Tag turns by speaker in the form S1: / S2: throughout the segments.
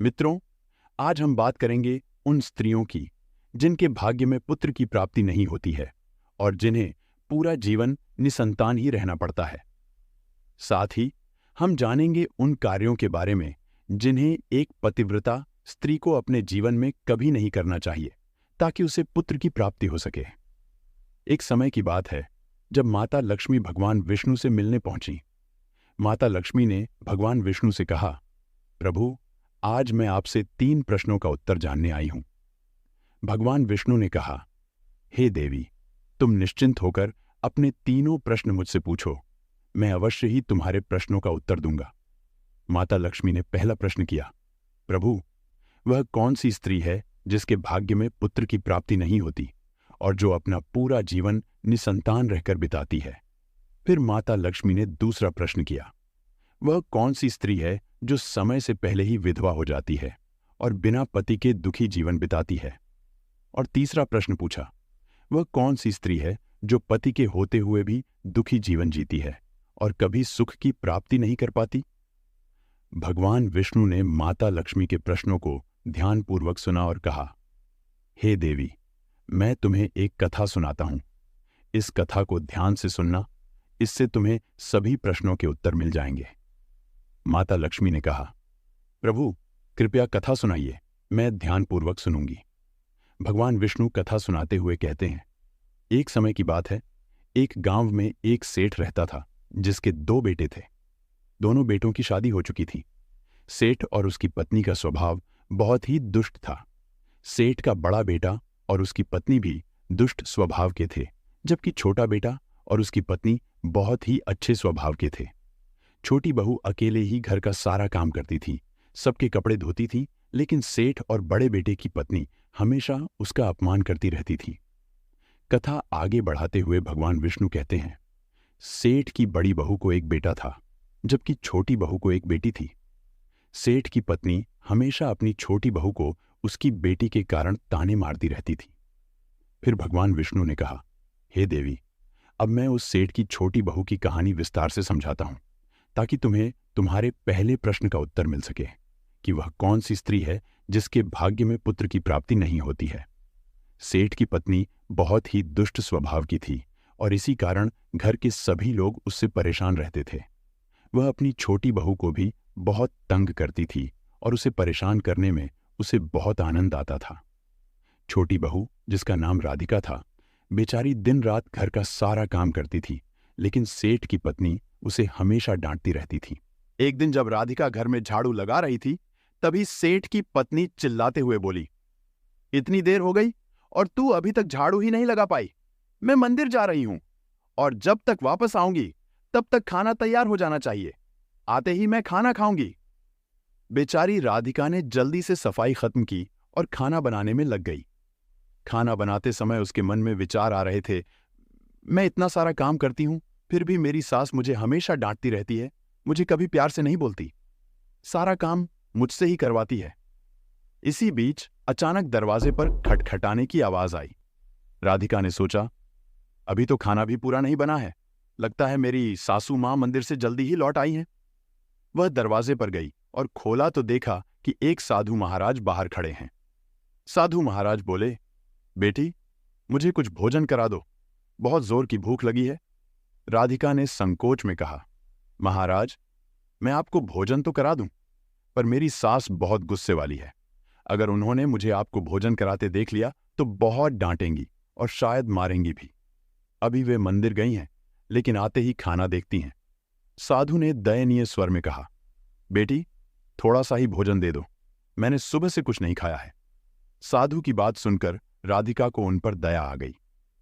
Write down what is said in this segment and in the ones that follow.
S1: मित्रों, आज हम बात करेंगे उन स्त्रियों की जिनके भाग्य में पुत्र की प्राप्ति नहीं होती है और जिन्हें पूरा जीवन निसंतान ही रहना पड़ता है। साथ ही हम जानेंगे उन कार्यों के बारे में जिन्हें एक पतिव्रता स्त्री को अपने जीवन में कभी नहीं करना चाहिए ताकि उसे पुत्र की प्राप्ति हो सके। एक समय की बात है जब माता लक्ष्मी भगवान विष्णु से मिलने पहुंची। माता लक्ष्मी ने भगवान विष्णु से कहा, प्रभु, आज मैं आपसे 3 प्रश्नों का उत्तर जानने आई हूं। भगवान विष्णु ने कहा, हे देवी, तुम निश्चिंत होकर अपने तीनों प्रश्न मुझसे पूछो, मैं अवश्य ही तुम्हारे प्रश्नों का उत्तर दूंगा। माता लक्ष्मी ने पहला प्रश्न किया, प्रभु, वह कौन सी स्त्री है जिसके भाग्य में पुत्र की प्राप्ति नहीं होती और जो अपना पूरा जीवन निसंतान रहकर बिताती है? फिर माता लक्ष्मी ने दूसरा प्रश्न किया, वह कौन सी स्त्री है जो समय से पहले ही विधवा हो जाती है और बिना पति के दुखी जीवन बिताती है? और तीसरा प्रश्न पूछा, वह कौन सी स्त्री है जो पति के होते हुए भी दुखी जीवन जीती है और कभी सुख की प्राप्ति नहीं कर पाती? भगवान विष्णु ने माता लक्ष्मी के प्रश्नों को ध्यानपूर्वक सुना और कहा, हे देवी, मैं तुम्हें एक कथा सुनाता हूं। इस कथा को ध्यान से सुनना, इससे तुम्हें सभी प्रश्नों के उत्तर मिल जाएंगे। माता लक्ष्मी ने कहा, प्रभु, कृपया कथा सुनाइए, मैं ध्यानपूर्वक सुनूंगी। भगवान विष्णु कथा सुनाते हुए कहते हैं, एक समय की बात है, एक गांव में एक सेठ रहता था जिसके 2 बेटे थे। दोनों बेटों की शादी हो चुकी थी। सेठ और उसकी पत्नी का स्वभाव बहुत ही दुष्ट था। सेठ का बड़ा बेटा और उसकी पत्नी भी दुष्ट स्वभाव के थे, जबकि छोटा बेटा और उसकी पत्नी बहुत ही अच्छे स्वभाव के थे। छोटी बहू अकेले ही घर का सारा काम करती थी, सबके कपड़े धोती थी, लेकिन सेठ और बड़े बेटे की पत्नी हमेशा उसका अपमान करती रहती थी। कथा आगे बढ़ाते हुए भगवान विष्णु कहते हैं, सेठ की बड़ी बहू को एक बेटा था, जबकि छोटी बहू को एक बेटी थी। सेठ की पत्नी हमेशा अपनी छोटी बहू को उसकी बेटी के कारण ताने मारती रहती थी। फिर भगवान विष्णु ने कहा, हे देवी, अब मैं उस सेठ की छोटी बहू की कहानी विस्तार से समझाता हूं, ताकि तुम्हें तुम्हारे पहले प्रश्न का उत्तर मिल सके कि वह कौन सी स्त्री है जिसके भाग्य में पुत्र की प्राप्ति नहीं होती है। सेठ की पत्नी बहुत ही दुष्ट स्वभाव की थी और इसी कारण घर के सभी लोग उससे परेशान रहते थे। वह अपनी छोटी बहू को भी बहुत तंग करती थी और उसे परेशान करने में उसे बहुत आनंद आता था। छोटी बहू, जिसका नाम राधिका था, बेचारी दिन रात घर का सारा काम करती थी, लेकिन सेठ की पत्नी उसे हमेशा डांटती रहती थी। एक दिन जब राधिका घर में झाड़ू लगा रही थी, तभी सेठ की पत्नी चिल्लाते हुए बोली, इतनी देर हो गई और तू अभी तक झाड़ू ही नहीं लगा पाई। मैं मंदिर जा रही हूं और जब तक वापस आऊंगी तब तक खाना तैयार हो जाना चाहिए। आते ही मैं खाना खाऊंगी। बेचारी राधिका ने जल्दी से सफाई खत्म की और खाना बनाने में लग गई। खाना बनाते समय उसके मन में विचार आ रहे थे, मैं इतना सारा काम करती हूं, फिर भी मेरी सास मुझे हमेशा डांटती रहती है, मुझे कभी प्यार से नहीं बोलती, सारा काम मुझसे ही करवाती है। इसी बीच अचानक दरवाजे पर खटखटाने की आवाज आई। राधिका ने सोचा, अभी तो खाना भी पूरा नहीं बना है, लगता है मेरी सासू मां मंदिर से जल्दी ही लौट आई हैं। वह दरवाजे पर गई और खोला तो देखा कि एक साधु महाराज बाहर खड़े हैं। साधु महाराज बोले, बेटी, मुझे कुछ भोजन करा दो, बहुत जोर की भूख लगी है। राधिका ने संकोच में कहा, महाराज, मैं आपको भोजन तो करा दूं, पर मेरी सास बहुत गुस्से वाली है। अगर उन्होंने मुझे आपको भोजन कराते देख लिया तो बहुत डांटेंगी और शायद मारेंगी भी। अभी वे मंदिर गई हैं, लेकिन आते ही खाना देखती हैं। साधु ने दयनीय स्वर में कहा, बेटी, थोड़ा सा ही भोजन दे दो, मैंने सुबह से कुछ नहीं खाया है। साधु की बात सुनकर राधिका को उन पर दया आ गई।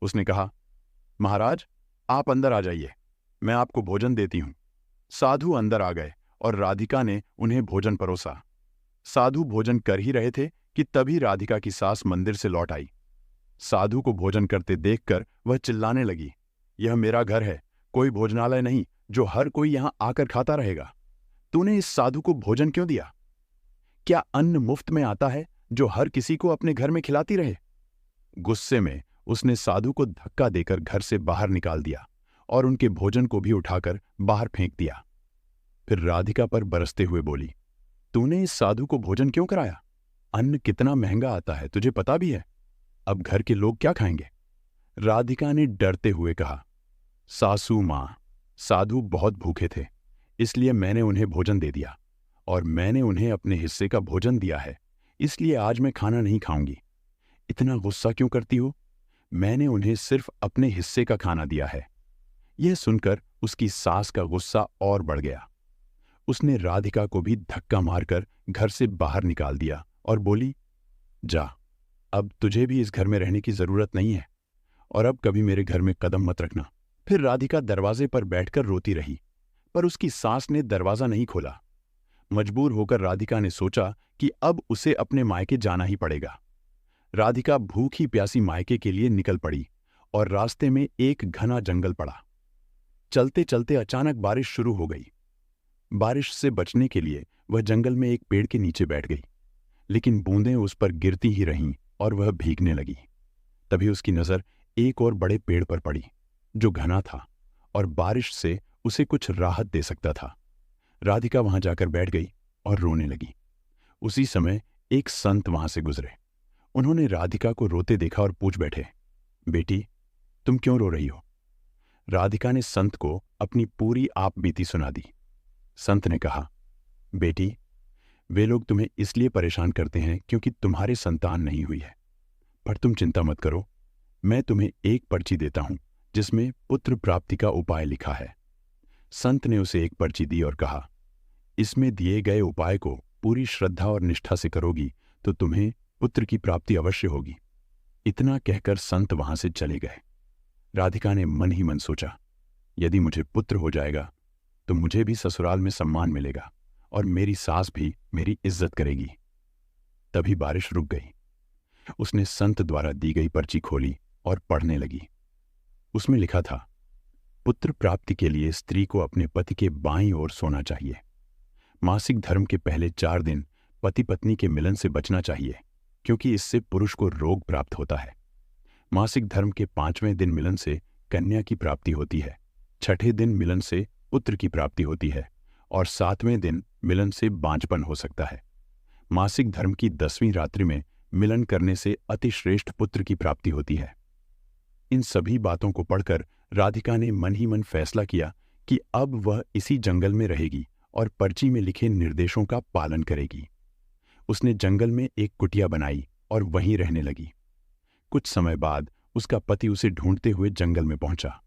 S1: उसने कहा, महाराज, आप अंदर आ जाइए, मैं आपको भोजन देती हूं। साधु अंदर आ गए और राधिका ने उन्हें भोजन परोसा। साधु भोजन कर ही रहे थे कि तभी राधिका की सास मंदिर से लौट आई। साधु को भोजन करते देखकर वह चिल्लाने लगी, यह मेरा घर है, कोई भोजनालय नहीं जो हर कोई यहां आकर खाता रहेगा। तूने इस साधु को भोजन क्यों दिया? क्या अन्न मुफ्त में आता है जो हर किसी को अपने घर में खिलाती रहे? गुस्से में उसने साधु को धक्का देकर घर से बाहर निकाल दिया और उनके भोजन को भी उठाकर बाहर फेंक दिया। फिर राधिका पर बरसते हुए बोली, तूने इस साधु को भोजन क्यों कराया? अन्न कितना महंगा आता है, तुझे पता भी है। अब घर के लोग क्या खाएंगे? राधिका ने डरते हुए कहा, सासू माँ, साधु बहुत भूखे थे, इसलिए मैंने उन्हें भोजन दे दिया, और मैंने उन्हें अपने हिस्से का भोजन दिया है, इसलिए आज मैं खाना नहीं खाऊंगी। इतना गुस्सा क्यों करती हो? मैंने उन्हें सिर्फ अपने हिस्से का खाना दिया है। यह सुनकर उसकी सास का गुस्सा और बढ़ गया। उसने राधिका को भी धक्का मारकर घर से बाहर निकाल दिया और बोली, जा, अब तुझे भी इस घर में रहने की जरूरत नहीं है, और अब कभी मेरे घर में कदम मत रखना। फिर राधिका दरवाजे पर बैठकर रोती रही, पर उसकी सास ने दरवाजा नहीं खोला। मजबूर होकर राधिका ने सोचा कि अब उसे अपने मायके जाना ही पड़ेगा। राधिका भूखी प्यासी मायके के लिए निकल पड़ी और रास्ते में एक घना जंगल पड़ा। चलते चलते अचानक बारिश शुरू हो गई। बारिश से बचने के लिए वह जंगल में एक पेड़ के नीचे बैठ गई, लेकिन बूंदें उस पर गिरती ही रहीं और वह भीगने लगी। तभी उसकी नजर एक और बड़े पेड़ पर पड़ी, जो घना था और बारिश से उसे कुछ राहत दे सकता था। राधिका वहां जाकर बैठ गई और रोने लगी। उसी समय एक संत वहां से गुजरे। उन्होंने राधिका को रोते देखा और पूछ बैठे, बेटी, तुम क्यों रो रही हो? राधिका ने संत को अपनी पूरी आप बीती सुना दी। संत ने कहा, बेटी, वे लोग तुम्हें इसलिए परेशान करते हैं क्योंकि तुम्हारे संतान नहीं हुई है, पर तुम चिंता मत करो, मैं तुम्हें एक पर्ची देता हूं जिसमें पुत्र प्राप्ति का उपाय लिखा है। संत ने उसे एक पर्ची दी और कहा, इसमें दिए गए उपाय को पूरी श्रद्धा और निष्ठा से करोगी तो तुम्हें पुत्र की प्राप्ति अवश्य होगी। इतना कहकर संत वहां से चले गए। राधिका ने मन ही मन सोचा, यदि मुझे पुत्र हो जाएगा तो मुझे भी ससुराल में सम्मान मिलेगा और मेरी सास भी मेरी इज्जत करेगी। तभी बारिश रुक गई। उसने संत द्वारा दी गई पर्ची खोली और पढ़ने लगी। उसमें लिखा था, पुत्र प्राप्ति के लिए स्त्री को अपने पति के बाईं ओर सोना चाहिए। मासिक धर्म के पहले 4 दिन पति पत्नी के मिलन से बचना चाहिए, क्योंकि इससे पुरुष को रोग प्राप्त होता है। मासिक धर्म के 5वें दिन मिलन से कन्या की प्राप्ति होती है, 6ठे दिन मिलन से पुत्र की प्राप्ति होती है और 7वें दिन मिलन से बांझपन हो सकता है। मासिक धर्म की 10वीं रात्रि में मिलन करने से अतिश्रेष्ठ पुत्र की प्राप्ति होती है। इन सभी बातों को पढ़कर राधिका ने मन ही मन फैसला किया कि अब वह इसी जंगल में रहेगी और पर्ची में लिखे निर्देशों का पालन करेगी। उसने जंगल में एक कुटिया बनाई और वहीं रहने लगी। कुछ समय बाद उसका पति उसे ढूंढते हुए जंगल में पहुंचा।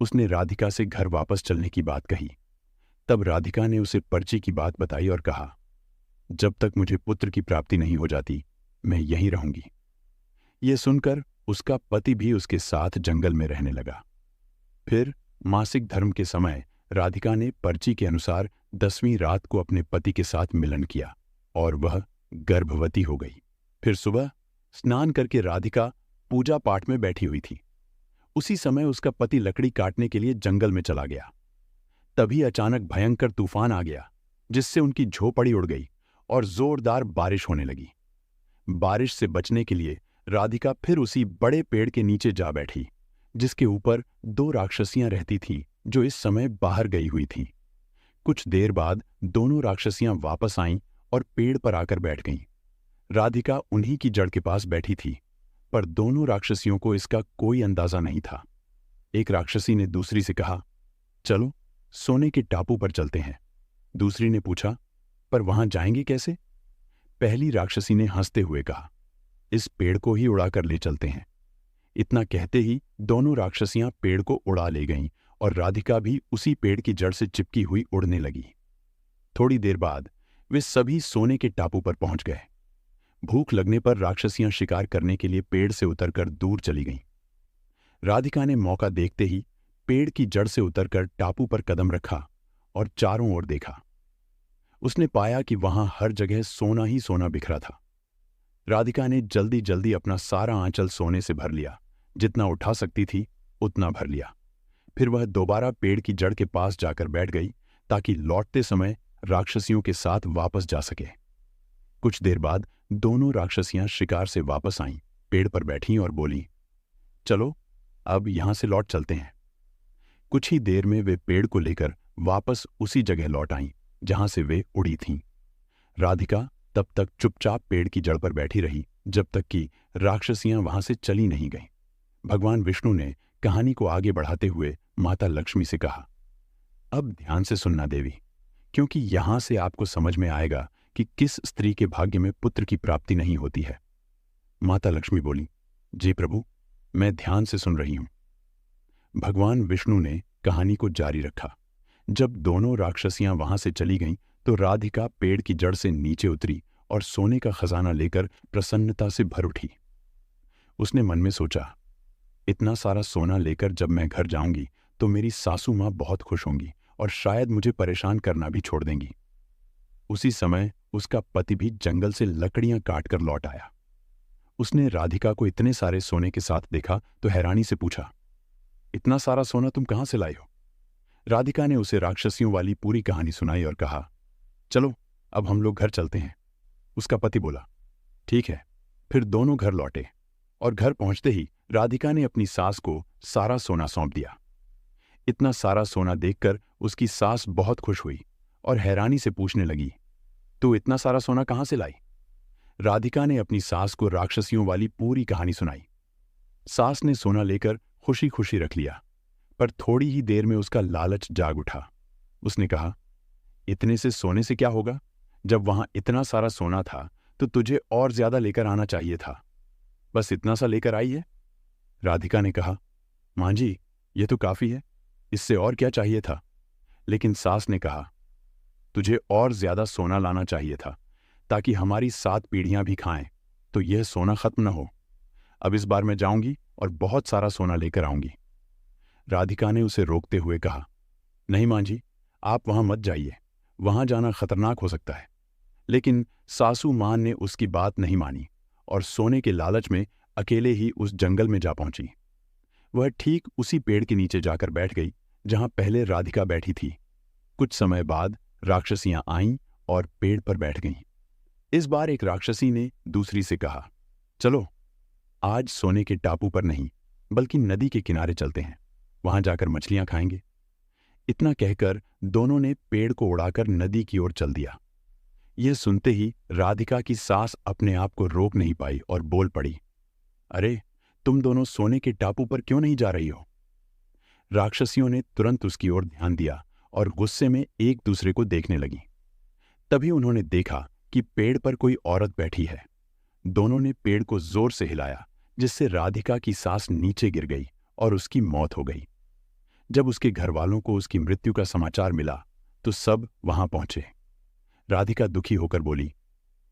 S1: उसने राधिका से घर वापस चलने की बात कही। तब राधिका ने उसे पर्ची की बात बताई और कहा, जब तक मुझे पुत्र की प्राप्ति नहीं हो जाती मैं यहीं रहूंगी। यह सुनकर उसका पति भी उसके साथ जंगल में रहने लगा। फिर मासिक धर्म के समय राधिका ने पर्ची के अनुसार 10वीं रात को अपने पति के साथ मिलन किया और वह गर्भवती हो गई। फिर सुबह स्नान करके राधिका पूजा पाठ में बैठी हुई थी। उसी समय उसका पति लकड़ी काटने के लिए जंगल में चला गया। तभी अचानक भयंकर तूफान आ गया, जिससे उनकी झोपड़ी उड़ गई और जोरदार बारिश होने लगी। बारिश से बचने के लिए राधिका फिर उसी बड़े पेड़ के नीचे जा बैठी, जिसके ऊपर 2 राक्षसियां रहती थीं, जो इस समय बाहर गई हुई थीं। कुछ देर बाद दोनों राक्षसियां वापस आईं और पेड़ पर आकर बैठ गईं। राधिका उन्हीं की जड़ के पास बैठी थी, पर दोनों राक्षसियों को इसका कोई अंदाजा नहीं था। एक राक्षसी ने दूसरी से कहा, चलो सोने के टापू पर चलते हैं। दूसरी ने पूछा, पर वहां जाएंगे कैसे? पहली राक्षसी ने हंसते हुए कहा, इस पेड़ को ही उड़ाकर ले चलते हैं। इतना कहते ही दोनों राक्षसियां पेड़ को उड़ा ले गईं और राधिका भी उसी पेड़ की जड़ से चिपकी हुई उड़ने लगी। थोड़ी देर बाद वे सभी सोने के टापू पर पहुंच गए। भूख लगने पर राक्षसियां शिकार करने के लिए पेड़ से उतरकर दूर चली गईं। राधिका ने मौका देखते ही पेड़ की जड़ से उतरकर टापू पर कदम रखा और चारों ओर देखा। उसने पाया कि वहां हर जगह सोना ही सोना बिखरा था। राधिका ने जल्दी जल्दी अपना सारा आंचल सोने से भर लिया, जितना उठा सकती थी उतना भर लिया। फिर वह दोबारा पेड़ की जड़ के पास जाकर बैठ गई, ताकि लौटते समय राक्षसियों के साथ वापस जा सके। कुछ देर बाद दोनों राक्षसियां शिकार से वापस आईं, पेड़ पर बैठीं और बोलीं, चलो अब यहां से लौट चलते हैं। कुछ ही देर में वे पेड़ को लेकर वापस उसी जगह लौट आईं जहां से वे उड़ी थीं। राधिका तब तक चुपचाप पेड़ की जड़ पर बैठी रही जब तक कि राक्षसियां वहां से चली नहीं गईं। भगवान विष्णु ने कहानी को आगे बढ़ाते हुए माता लक्ष्मी से कहा, अब ध्यान से सुनना देवी, क्योंकि यहां से आपको समझ में आएगा कि किस स्त्री के भाग्य में पुत्र की प्राप्ति नहीं होती है। माता लक्ष्मी बोली, जी प्रभु, मैं ध्यान से सुन रही हूं। भगवान विष्णु ने कहानी को जारी रखा। जब दोनों राक्षसियां वहां से चली गईं तो राधिका पेड़ की जड़ से नीचे उतरी और सोने का खजाना लेकर प्रसन्नता से भर उठी। उसने मन में सोचा, इतना सारा सोना लेकर जब मैं घर जाऊंगी तो मेरी सासू मां बहुत खुश होंगी और शायद मुझे परेशान करना भी छोड़ देंगी। उसी समय उसका पति भी जंगल से लकड़ियां काटकर लौट आया। उसने राधिका को इतने सारे सोने के साथ देखा तो हैरानी से पूछा, इतना सारा सोना तुम कहां से लाई हो? राधिका ने उसे राक्षसियों वाली पूरी कहानी सुनाई और कहा, चलो अब हम लोग घर चलते हैं। उसका पति बोला, ठीक है। फिर दोनों घर लौटे और घर पहुंचते ही राधिका ने अपनी सास को सारा सोना सौंप दिया। इतना सारा सोना देखकर उसकी सास बहुत खुश हुई और हैरानी से पूछने लगी, तू इतना सारा सोना कहां से लाई? राधिका ने अपनी सास को राक्षसियों वाली पूरी कहानी सुनाई। सास ने सोना लेकर खुशी खुशी रख लिया, पर थोड़ी ही देर में उसका लालच जाग उठा। उसने कहा, इतने से सोने से क्या होगा? जब वहां इतना सारा सोना था तो तुझे और ज्यादा लेकर आना चाहिए था। बस इतना सा लेकर आई है? राधिका ने कहा, मां जी, ये तो काफी है, इससे और क्या चाहिए था? लेकिन सास ने कहा, तुझे और ज्यादा सोना लाना चाहिए था ताकि हमारी 7 पीढ़ियां भी खाएं, तो यह सोना खत्म न हो। अब इस बार मैं जाऊंगी और बहुत सारा सोना लेकर आऊंगी। राधिका ने उसे रोकते हुए कहा, नहीं मां जी, आप वहां मत जाइए, वहां जाना खतरनाक हो सकता है। लेकिन सासू मां ने उसकी बात नहीं मानी और सोने के लालच में अकेले ही उस जंगल में जा पहुंची। वह ठीक उसी पेड़ के नीचे जाकर बैठ गई जहां पहले राधिका बैठी थी। कुछ समय बाद राक्षसियां आईं और पेड़ पर बैठ गईं। इस बार एक राक्षसी ने दूसरी से कहा, चलो आज सोने के टापू पर नहीं बल्कि नदी के किनारे चलते हैं, वहां जाकर मछलियां खाएंगे। इतना कहकर दोनों ने पेड़ को उड़ाकर नदी की ओर चल दिया। यह सुनते ही राधिका की सास अपने आप को रोक नहीं पाई और बोल पड़ी, अरे तुम दोनों सोने के टापू पर क्यों नहीं जा रही हो? राक्षसियों ने तुरंत उसकी ओर ध्यान दिया और गुस्से में एक दूसरे को देखने लगी। तभी उन्होंने देखा कि पेड़ पर कोई औरत बैठी है। दोनों ने पेड़ को जोर से हिलाया जिससे राधिका की सास नीचे गिर गई और उसकी मौत हो गई। जब उसके घर वालों को उसकी मृत्यु का समाचार मिला तो सब वहां पहुंचे। राधिका दुखी होकर बोली,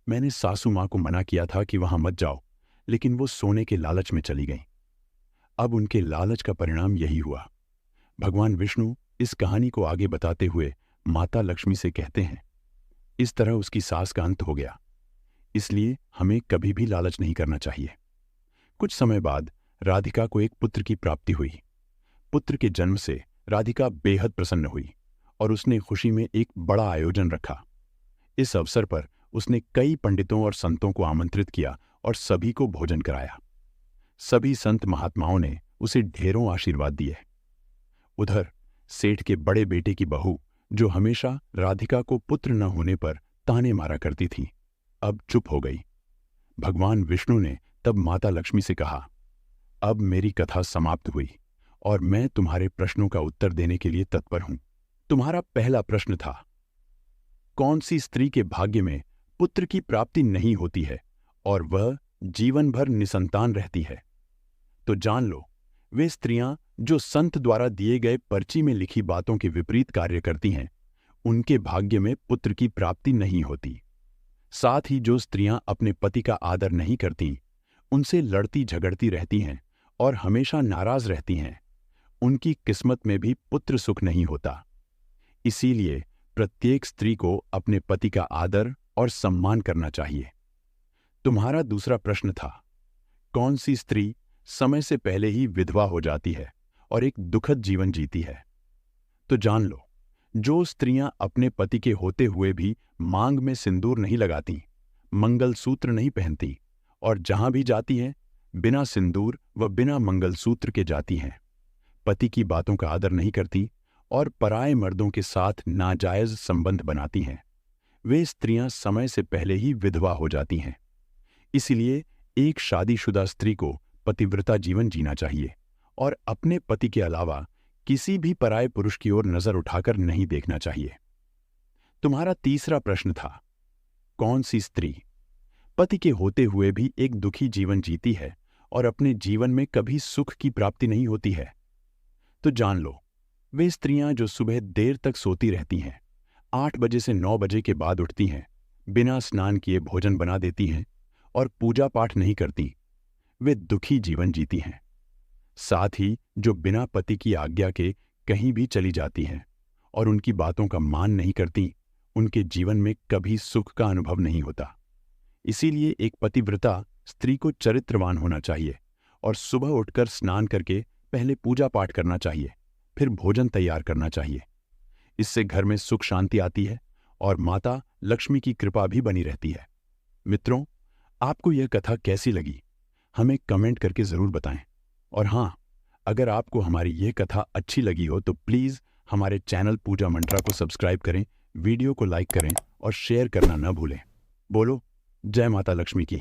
S1: मैंने सासू मां को मना किया था कि वहां मत जाओ, लेकिन वो सोने के लालच में चली गईं। अब उनके लालच का परिणाम यही हुआ। भगवान विष्णु इस कहानी को आगे बताते हुए माता लक्ष्मी से कहते हैं, इस तरह उसकी सास का अंत हो गया, इसलिए हमें कभी भी लालच नहीं करना चाहिए। कुछ समय बाद राधिका को एक पुत्र की प्राप्ति हुई। पुत्र के जन्म से राधिका बेहद प्रसन्न हुई और उसने खुशी में एक बड़ा आयोजन रखा। इस अवसर पर उसने कई पंडितों और संतों को आमंत्रित किया और सभी को भोजन कराया। सभी संत महात्माओं ने उसे ढेरों आशीर्वाद दिए। उधर सेठ के बड़े बेटे की बहू, जो हमेशा राधिका को पुत्र न होने पर ताने मारा करती थी, अब चुप हो गई। भगवान विष्णु ने तब माता लक्ष्मी से कहा, अब मेरी कथा समाप्त हुई और मैं तुम्हारे प्रश्नों का उत्तर देने के लिए तत्पर हूं। तुम्हारा पहला प्रश्न था, कौन सी स्त्री के भाग्य में पुत्र की प्राप्ति नहीं होती है और वह जीवन भर निसंतान रहती है? तो जान लो, वे स्त्रियां जो संत द्वारा दिए गए पर्ची में लिखी बातों के विपरीत कार्य करती हैं, उनके भाग्य में पुत्र की प्राप्ति नहीं होती। साथ ही जो स्त्रियां अपने पति का आदर नहीं करती, उनसे लड़ती झगड़ती रहती हैं और हमेशा नाराज रहती हैं, उनकी किस्मत में भी पुत्र सुख नहीं होता। इसीलिए प्रत्येक स्त्री को अपने पति का आदर और सम्मान करना चाहिए। तुम्हारा दूसरा प्रश्न था, कौन सी स्त्री समय से पहले ही विधवा हो जाती है और एक दुखद जीवन जीती है? तो जान लो, जो स्त्रियां अपने पति के होते हुए भी मांग में सिंदूर नहीं लगाती, मंगलसूत्र नहीं पहनती और जहां भी जाती हैं बिना सिंदूर व बिना मंगलसूत्र के जाती हैं, पति की बातों का आदर नहीं करती और पराये मर्दों के साथ नाजायज संबंध बनाती हैं, वे स्त्रियां समय से पहले ही विधवा हो जाती हैं। इसलिए एक शादीशुदा स्त्री को पतिव्रता जीवन जीना चाहिए और अपने पति के अलावा किसी भी पराये पुरुष की ओर नजर उठाकर नहीं देखना चाहिए। तुम्हारा तीसरा प्रश्न था, कौन सी स्त्री पति के होते हुए भी एक दुखी जीवन जीती है और अपने जीवन में कभी सुख की प्राप्ति नहीं होती है? तो जान लो, वे स्त्रियां जो सुबह देर तक सोती रहती हैं, 8 बजे से 9 बजे के बाद उठती हैं, बिना स्नान किए भोजन बना देती हैं और पूजा पाठ नहीं करती, वे दुखी जीवन जीती हैं। साथ ही जो बिना पति की आज्ञा के कहीं भी चली जाती हैं और उनकी बातों का मान नहीं करती, उनके जीवन में कभी सुख का अनुभव नहीं होता। इसीलिए एक पतिव्रता स्त्री को चरित्रवान होना चाहिए और सुबह उठकर स्नान करके पहले पूजा पाठ करना चाहिए, फिर भोजन तैयार करना चाहिए। इससे घर में सुख शांति आती है और माता लक्ष्मी की कृपा भी बनी रहती है। मित्रों, आपको यह कथा कैसी लगी हमें कमेंट करके जरूर बताएं। और हाँ, अगर आपको हमारी यह कथा अच्छी लगी हो तो प्लीज़ हमारे चैनल पूजा मंत्रा को सब्सक्राइब करें, वीडियो को लाइक करें और शेयर करना न भूलें। बोलो जय माता लक्ष्मी की।